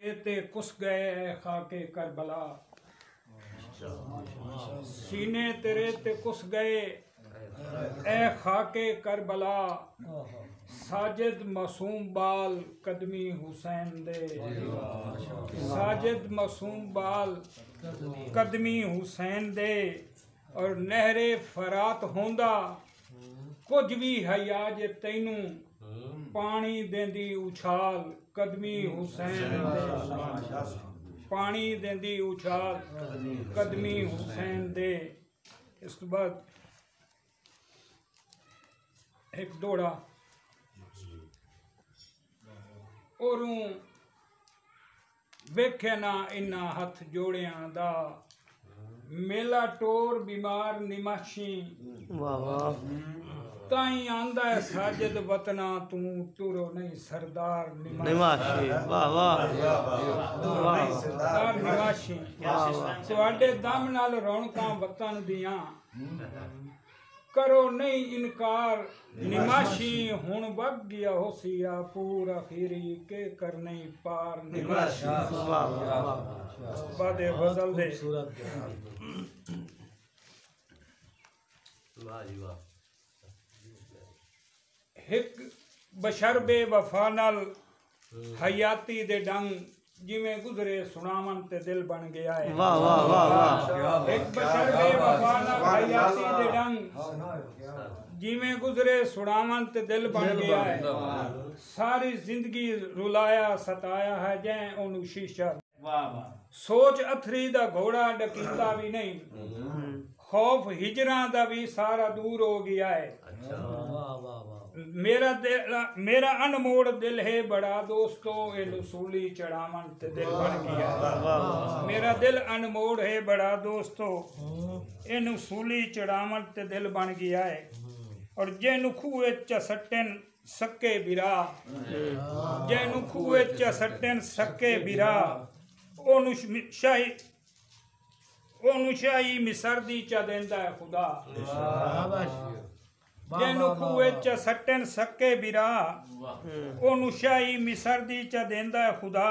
ते कुस गए खाके करबला, सीने तेरे ते कुस गए ए खाके करबला, साजिद मासूम बाल कदमी हुसैन दे, साजिद मासूम बाल कदमी हुसैन दे। और नहरे फरात होंदा कुछ भी हया जे तैनू, पानी देंदी उछाल कदमी हुसैन दे, पानी देंदी उछाल कदमी हुसैन दे। इस तो बाद एक दौड़ा और वेखे ना इन्ना हथ जोड़ियां दा, मेला टोर बीमार निमाशी, ताई आंदा है साजिद वतना तू तुरो नहीं सरदार निमाशी। सरदार निमाशी तुहाडे दम नाल रौनकां वतन दियां, करो नहीं इनकार निमाशी। हुण वग गया होसिया पूरा खीरी के कर नहीं पार निमाशी। बादे गजल दे हिक बशरबे वफा नाल हयाती दे डंग, जिमें गुजरे सुनावन ते दिल बन गया है। वाह वाह वाह वाह। एक बशरबे वफा नाल हयाती दे डंग, जिमें गुजरे सुनावन ते दिल बन गया है। सारी जिंदगी रुलाया सताया है जै ओनू शीशा, सोच अथरी दा घोड़ा डकीता भी नहीं, खौफ हिजरा दा भी सारा दूर हो गया है। मेरा अनमोड़ दिल है बड़ा दोस्तों, ए लसूली चढ़ावन ते दिल बन गया है। मेरा दिल अनमोड़ है बड़ा दोस्तों, ए लसूली चढ़ावन ते दिल बन गया है। और जेनु खूए च सट्टन सके बिरा, जेनु खूए च सट्टन सके बिरा, ओनु शाही मिसर दी चा देंदा है खुदा। जेनु खूए च सट्टन सके बिरा, ओनु शाही मिसर दी चा देंदा है खुदा।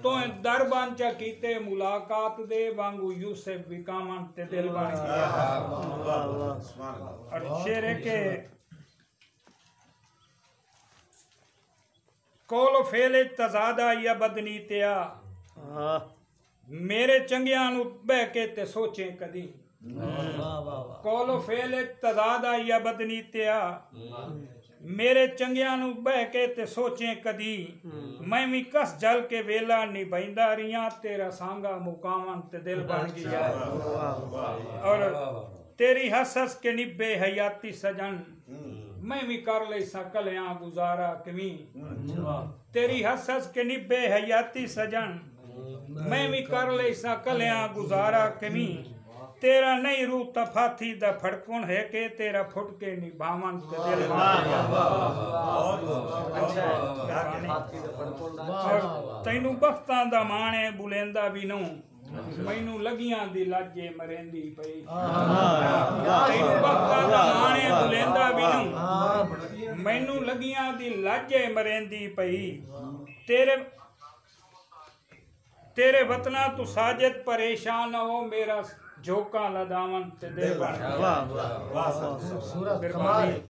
तो दरबान चा कीते मुलाकात दे, वांगू यूसुफ विकामन ते दिल बन गया। और शेरे के कोलो फेले तजादा या बदनी त्या, मेरे चंगियां नु बह के ते सोचे कदी। कोलो फेले तजादा या बदनी त्या, मेरे चंगियां नु बह के ते सोचे कदी। मैं भी कस जल के वेला निभाइंदा रियां, तेरा सांगा मुकामन ते दिल बन गया। और तेरी हंस हंस के निभे हयाती सजन, मैं भी कर ले सकलियां गुजारा कमी। तेरी हंस हंस के निभे हयाती सजन, मैं भी कर ले सकलियां गुजारा कमी। तेरा नहीं रूह तफाथी दा फड़कुन है के, तेरा फुट के निभावन ते दिल बन गया। और तैनू बख्तां दा माणे बुलेंदा भी नूं, मैनू लगियां दी लाजे मरेंदी पई। तैनू बख्तां दा माणे बुलेंदा भी नूं, मैनू लगियां दी लाजे मरेंदी पई। तेरे वतना तू साजिद परेशान हो, मेरा झोंका लदावन ते दिल बन गया।